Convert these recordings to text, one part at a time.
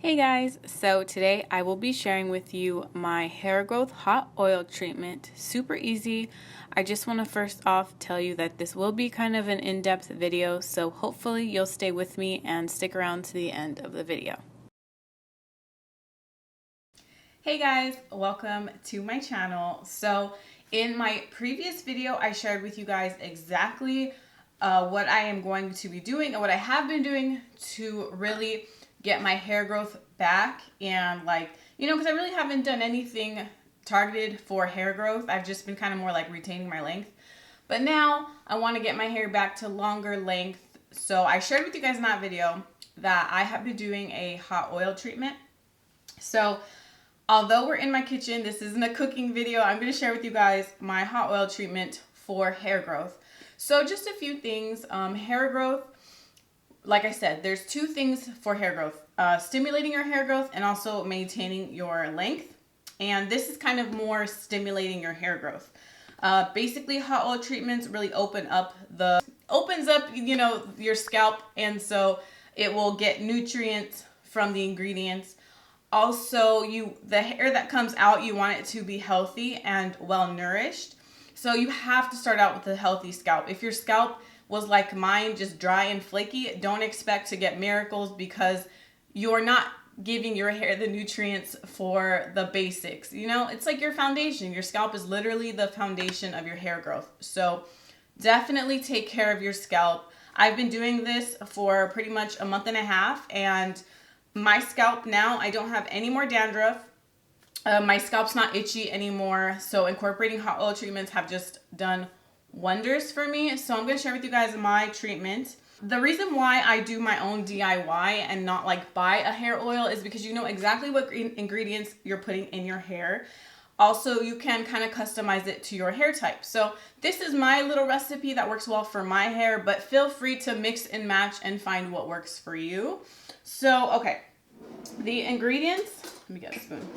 Hey guys, so today I will be sharing with you my hair growth hot oil treatment. Super easy. I just want to first off tell you that this will be kind of an in-depth video, so hopefully you'll stay with me and stick around to the end of the video. Hey guys, welcome to my channel. So in my previous video I shared with you guys exactly what I am going to be doing and what I have been doing to really get my hair growth back, and because I really haven't done anything targeted for hair growth. I've just been kind of more like retaining my length, but now I want to get my hair back to longer length. So I shared with you guys in that video that I have been doing a hot oil treatment. So although we're in my kitchen, this isn't a cooking video. I'm going to share with you guys my hot oil treatment for hair growth. So just a few things. Hair growth, like I said, there's two things for hair growth. Stimulating your hair growth and also maintaining your length. And this is kind of more stimulating your hair growth. Basically, hot oil treatments really opens up your scalp, and so it will get nutrients from the ingredients. Also, the hair that comes out, you want it to be healthy and well nourished. So you have to start out with a healthy scalp. If your scalp was like mine, just dry and flaky, don't expect to get miracles because you're not giving your hair the nutrients for the basics. It's like your foundation. Your scalp is literally the foundation of your hair growth. So definitely take care of your scalp. I've been doing this for pretty much a month and a half, and my scalp now, I don't have any more dandruff. My scalp's not itchy anymore. So incorporating hot oil treatments have just done wonders for me. So I'm going to share with you guys my treatment. The reason why I do my own DIY and not buy a hair oil is because you know exactly what ingredients you're putting in your hair. Also, you can kind of customize it to your hair type. So this is my little recipe that works well for my hair, but feel free to mix and match and find what works for you. So, okay, the ingredients, let me get a spoon.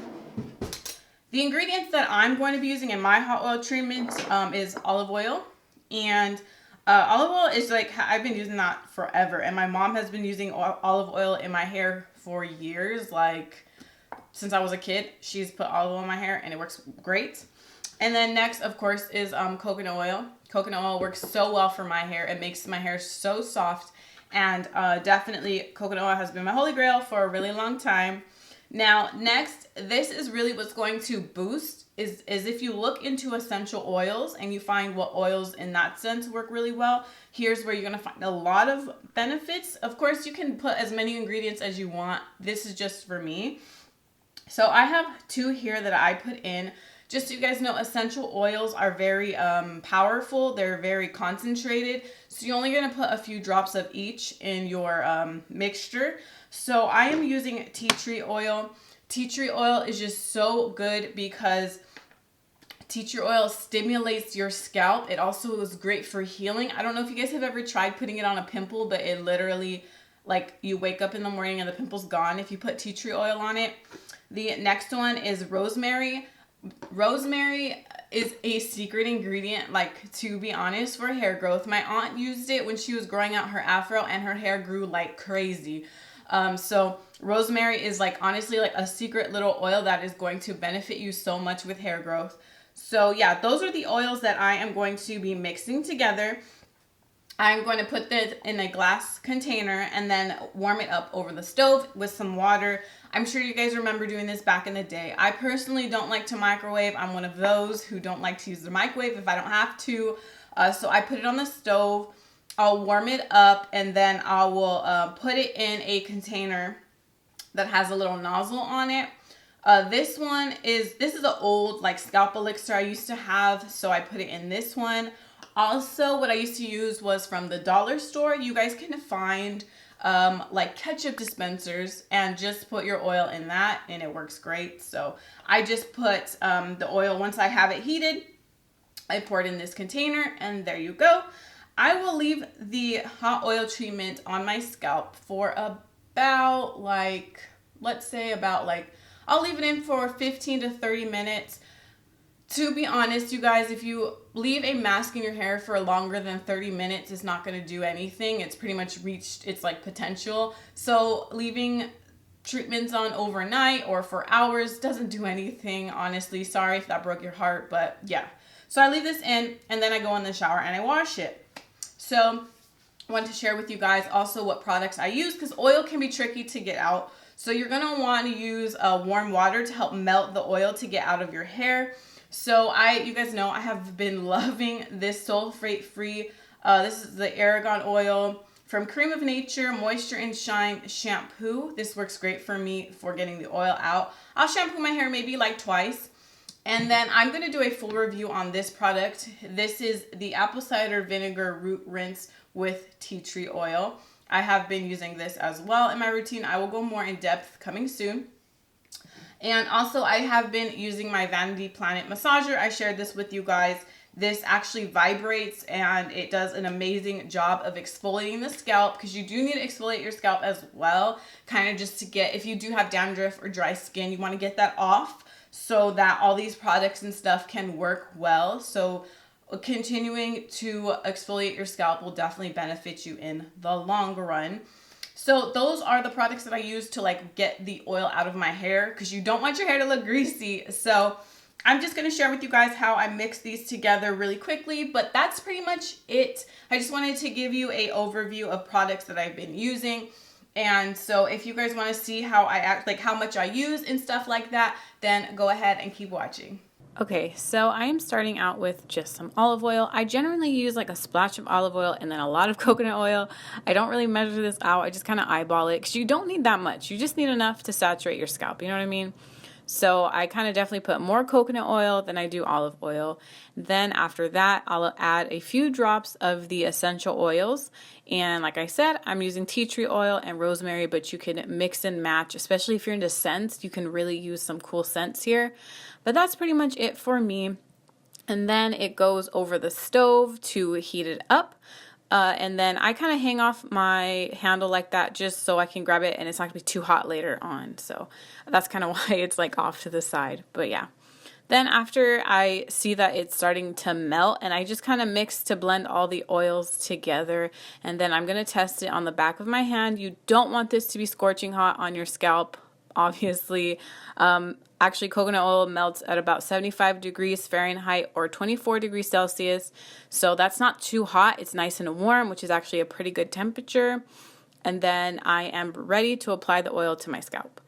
The ingredients that I'm going to be using in my hot oil treatment is olive oil. And olive oil is I've been using that forever. And my mom has been using olive oil in my hair for years. Since I was a kid, she's put olive oil in my hair and it works great. And then next, of course, is coconut oil. Coconut oil works so well for my hair. It makes my hair so soft. And definitely coconut oil has been my holy grail for a really long time. Now, next, this is really what's going to boost is if you look into essential oils and you find what oils in that sense work really well. Here's where you're going to find a lot of benefits. Of course, you can put as many ingredients as you want. This is just for me. So I have two here that I put in. Just so you guys know, essential oils are very powerful. They're very concentrated. So you're only going to put a few drops of each in your mixture. So I am using tea tree oil. Tea tree oil is just so good because tea tree oil stimulates your scalp. It also is great for healing. I don't know if you guys have ever tried putting it on a pimple, but it literally, you wake up in the morning and the pimple's gone if you put tea tree oil on it. The next one is rosemary. Rosemary is a secret ingredient, to be honest, for hair growth. My aunt used it when she was growing out her afro and her hair grew like crazy. So rosemary is honestly a secret little oil that is going to benefit you so much with hair growth. So yeah, those are the oils that I am going to be mixing together. I'm going to put this in a glass container and then warm it up over the stove with some water. I'm sure you guys remember doing this back in the day. I personally don't like to microwave. I'm one of those who don't like to use the microwave if I don't have to. So I put it on the stove. I'll warm it up and then I will put it in a container that has a little nozzle on it. This is an old scalp elixir I used to have, so I put it in this one. Also, what I used to use was from the dollar store. You guys can find ketchup dispensers and just put your oil in that and it works great. So I just put the oil, once I have it heated, I pour it in this container and there you go. I will leave the hot oil treatment on my scalp for about I'll leave it in for 15 to 30 minutes. To be honest, you guys, if you leave a mask in your hair for longer than 30 minutes, it's not going to do anything. It's pretty much reached its potential. So leaving treatments on overnight or for hours. Doesn't do anything, honestly. Sorry if that broke your heart, but yeah. So I leave this in, and then I go in the shower and I wash it. So I want to share with you guys also what products I use, because oil can be tricky to get out. So you're going to want to use warm water to help melt the oil to get out of your hair. So you guys know I have been loving this sulfate-free, this is the Argan oil from Cream of Nature Moisture and Shine shampoo. This works great for me for getting the oil out. I'll shampoo my hair maybe like twice. And then I'm going to do a full review on this product. This is the apple cider vinegar root rinse with tea tree oil. I have been using this as well in my routine. I will go more in depth coming soon. And also I have been using my Vanity Planet massager. I shared this with you guys. This actually vibrates and it does an amazing job of exfoliating the scalp, because you do need to exfoliate your scalp as well, kind of just to get, if you do have dandruff or dry skin, you want to get that off so that all these products and stuff can work well. So continuing to exfoliate your scalp will definitely benefit you in the long run. So those are the products that I use to like get the oil out of my hair, because you don't want your hair to look greasy. So I'm just going to share with you guys how I mix these together really quickly, but that's pretty much it. I just wanted to give you an overview of products that I've been using. And so if you guys want to see how I act, like how much I use and stuff like that, then go ahead and keep watching. Okay, so I am starting out with just some olive oil. I generally use like a splash of olive oil and then a lot of coconut oil. I don't really measure this out. I just kind of eyeball it, because you don't need that much. You just need enough to saturate your scalp. You know what I mean? So I kind of definitely put more coconut oil than I do olive oil. Then after that, I'll add a few drops of the essential oils. And like I said, I'm using tea tree oil and rosemary, but you can mix and match, especially if you're into scents. You can really use some cool scents here. But that's pretty much it for me. And then it goes over the stove to heat it up. And then I kind of hang off my handle like that just so I can grab it and it's not going to be too hot later on. So that's kind of why it's like off to the side. But yeah. Then after I see that it's starting to melt, and I just kind of mix to blend all the oils together, and then I'm going to test it on the back of my hand. You don't want this to be scorching hot on your scalp, obviously. Actually, coconut oil melts at about 75 degrees Fahrenheit or 24 degrees Celsius. So that's not too hot. It's nice and warm, which is actually a pretty good temperature. And then I am ready to apply the oil to my scalp.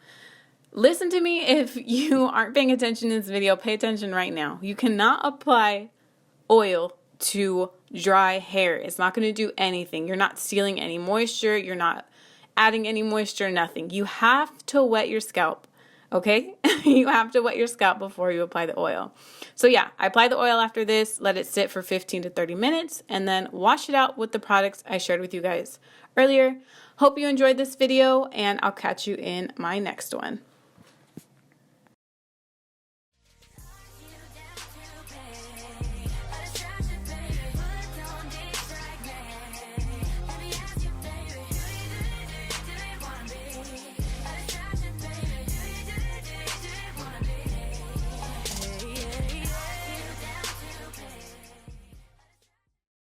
Listen to me if you aren't paying attention in this video. Pay attention right now. You cannot apply oil to dry hair. It's not going to do anything. You're not stealing any moisture. You're not adding any moisture, nothing. You have to wet your scalp. Okay, you have to wet your scalp before you apply the oil. So yeah, I apply the oil after this, let it sit for 15 to 30 minutes, and then wash it out with the products I shared with you guys earlier. Hope you enjoyed this video, and I'll catch you in my next one.